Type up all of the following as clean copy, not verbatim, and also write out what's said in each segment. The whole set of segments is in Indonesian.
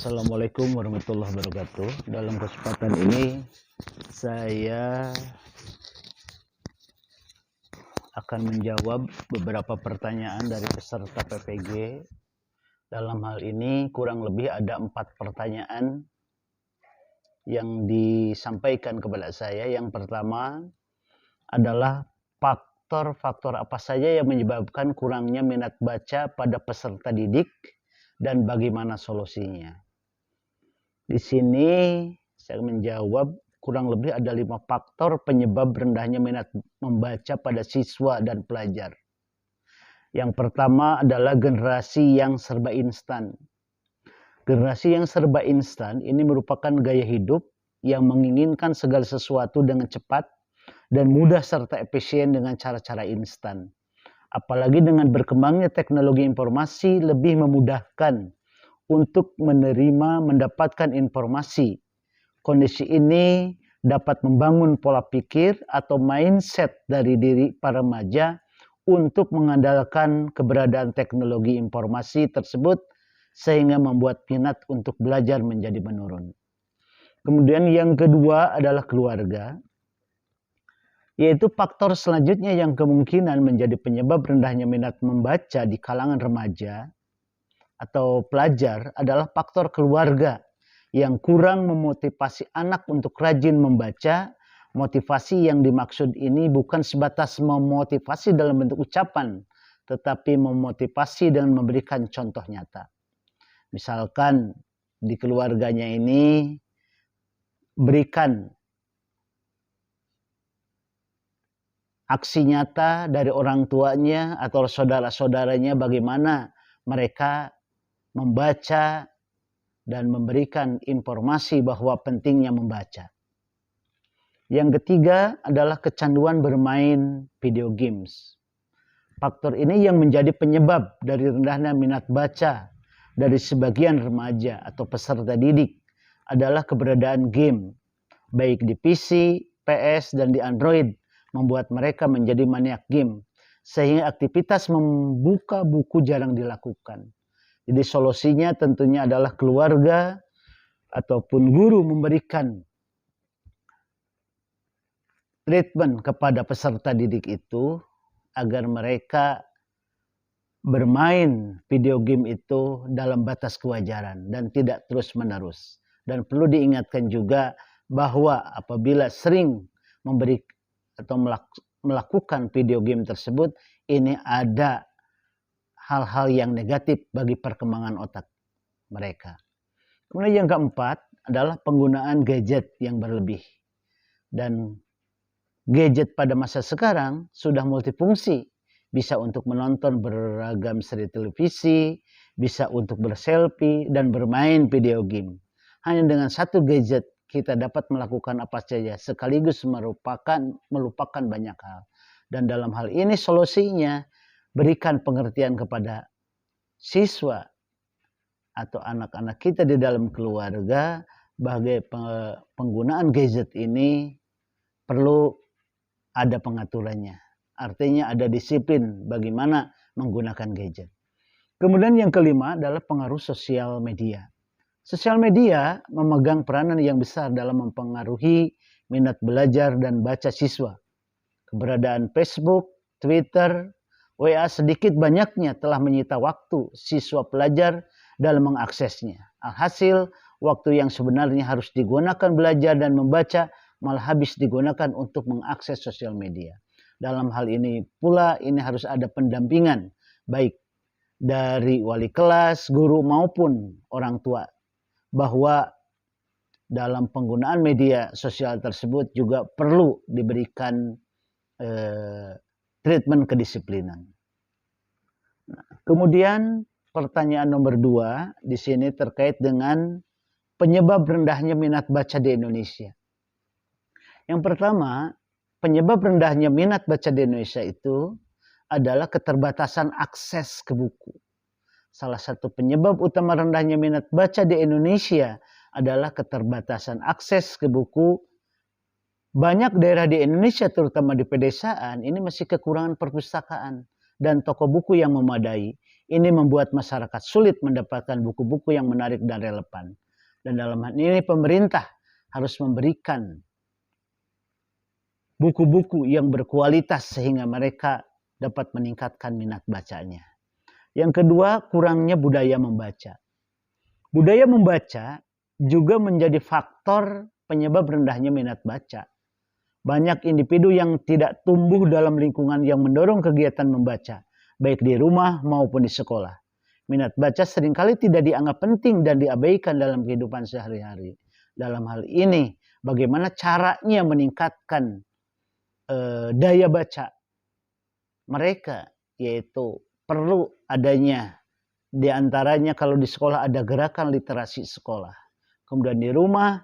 Assalamualaikum warahmatullahi wabarakatuh. Dalam kesempatan ini saya akan menjawab beberapa pertanyaan dari peserta PPG. Dalam hal ini kurang lebih ada 4 pertanyaan yang disampaikan kepada saya. Yang pertama adalah faktor-faktor apa saja yang menyebabkan kurangnya minat baca pada peserta didik dan bagaimana solusinya. Di sini saya menjawab kurang lebih ada 5 faktor penyebab rendahnya minat membaca pada siswa dan pelajar. Yang pertama adalah generasi yang serba instan. Generasi yang serba instan ini merupakan gaya hidup yang menginginkan segala sesuatu dengan cepat dan mudah serta efisien dengan cara-cara instan. Apalagi dengan berkembangnya teknologi informasi lebih memudahkan untuk mendapatkan informasi. Kondisi ini dapat membangun pola pikir atau mindset dari diri para remaja untuk mengandalkan keberadaan teknologi informasi tersebut sehingga membuat minat untuk belajar menjadi menurun. Kemudian yang kedua adalah keluarga, yaitu faktor selanjutnya yang kemungkinan menjadi penyebab rendahnya minat membaca di kalangan remaja atau pelajar adalah faktor keluarga yang kurang memotivasi anak untuk rajin membaca. Motivasi yang dimaksud ini bukan sebatas memotivasi dalam bentuk ucapan, tetapi memotivasi dengan memberikan contoh nyata. Misalkan di keluarganya ini berikan aksi nyata dari orang tuanya atau saudara-saudaranya bagaimana mereka membaca dan memberikan informasi bahwa pentingnya membaca. Yang ketiga adalah kecanduan bermain video games. Faktor ini yang menjadi penyebab dari rendahnya minat baca dari sebagian remaja atau peserta didik adalah keberadaan game, baik di PC, PS, dan di Android, membuat mereka menjadi maniak game, sehingga aktivitas membuka buku jarang dilakukan. Jadi solusinya tentunya adalah keluarga ataupun guru memberikan treatment kepada peserta didik itu agar mereka bermain video game itu dalam batas kewajaran dan tidak terus-menerus. Dan perlu diingatkan juga bahwa apabila sering memberi atau melakukan video game tersebut, ini ada hal-hal yang negatif bagi perkembangan otak mereka. Kemudian yang keempat adalah penggunaan gadget yang berlebih. Dan gadget pada masa sekarang sudah multifungsi. Bisa untuk menonton beragam seri televisi, bisa untuk berselfie dan bermain video game. Hanya dengan satu gadget kita dapat melakukan apa saja sekaligus melupakan banyak hal. Dan dalam hal ini solusinya berikan pengertian kepada siswa atau anak-anak kita di dalam keluarga bahwa penggunaan gadget ini perlu ada pengaturannya. Artinya ada disiplin bagaimana menggunakan gadget. Kemudian yang kelima adalah pengaruh sosial media. Sosial media memegang peranan yang besar dalam mempengaruhi minat belajar dan baca siswa. Keberadaan Facebook, Twitter, WA sedikit banyaknya telah menyita waktu siswa pelajar dalam mengaksesnya. Alhasil, waktu yang sebenarnya harus digunakan belajar dan membaca malah habis digunakan untuk mengakses sosial media. Dalam hal ini pula ini harus ada pendampingan baik dari wali kelas, guru maupun orang tua bahwa dalam penggunaan media sosial tersebut juga perlu diberikan treatment kedisiplinan. Nah, kemudian pertanyaan nomor 2 di sini terkait dengan penyebab rendahnya minat baca di Indonesia. Yang pertama, penyebab rendahnya minat baca di Indonesia itu adalah keterbatasan akses ke buku. Salah satu penyebab utama rendahnya minat baca di Indonesia adalah keterbatasan akses ke buku. Banyak daerah di Indonesia, terutama di pedesaan, ini masih kekurangan perpustakaan dan toko buku yang memadai. Ini membuat masyarakat sulit mendapatkan buku-buku yang menarik dan relevan. Dan dalam hal ini pemerintah harus memberikan buku-buku yang berkualitas sehingga mereka dapat meningkatkan minat bacanya. Yang kedua, kurangnya budaya membaca. Budaya membaca juga menjadi faktor penyebab rendahnya minat baca. Banyak individu yang tidak tumbuh dalam lingkungan yang mendorong kegiatan membaca, baik di rumah maupun di sekolah. Minat baca seringkali tidak dianggap penting dan diabaikan dalam kehidupan sehari-hari. Dalam hal ini, bagaimana caranya meningkatkan daya baca mereka, yaitu perlu adanya diantaranya kalau di sekolah ada gerakan literasi sekolah. Kemudian di rumah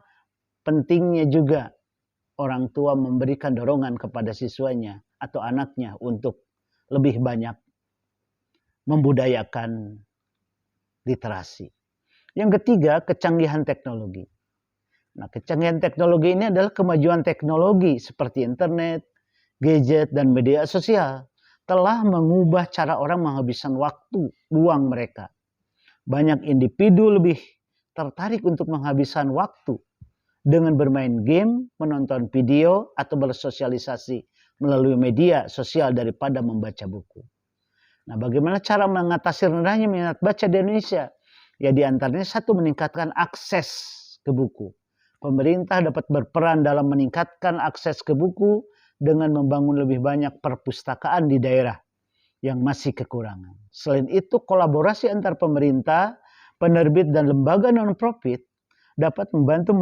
pentingnya juga orang tua memberikan dorongan kepada siswanya atau anaknya untuk lebih banyak membudayakan literasi. Yang ketiga, kecanggihan teknologi. Nah, kecanggihan teknologi ini adalah kemajuan teknologi seperti internet, gadget, dan media sosial telah mengubah cara orang menghabiskan waktu luang mereka. Banyak individu lebih tertarik untuk menghabiskan waktu dengan bermain game, menonton video, atau bersosialisasi melalui media sosial daripada membaca buku. Nah, bagaimana cara mengatasi rendahnya minat baca di Indonesia? Ya, diantaranya satu, meningkatkan akses ke buku. Pemerintah dapat berperan dalam meningkatkan akses ke buku dengan membangun lebih banyak perpustakaan di daerah yang masih kekurangan. Selain itu, kolaborasi antar pemerintah, penerbit, dan lembaga non-profit dapat membantu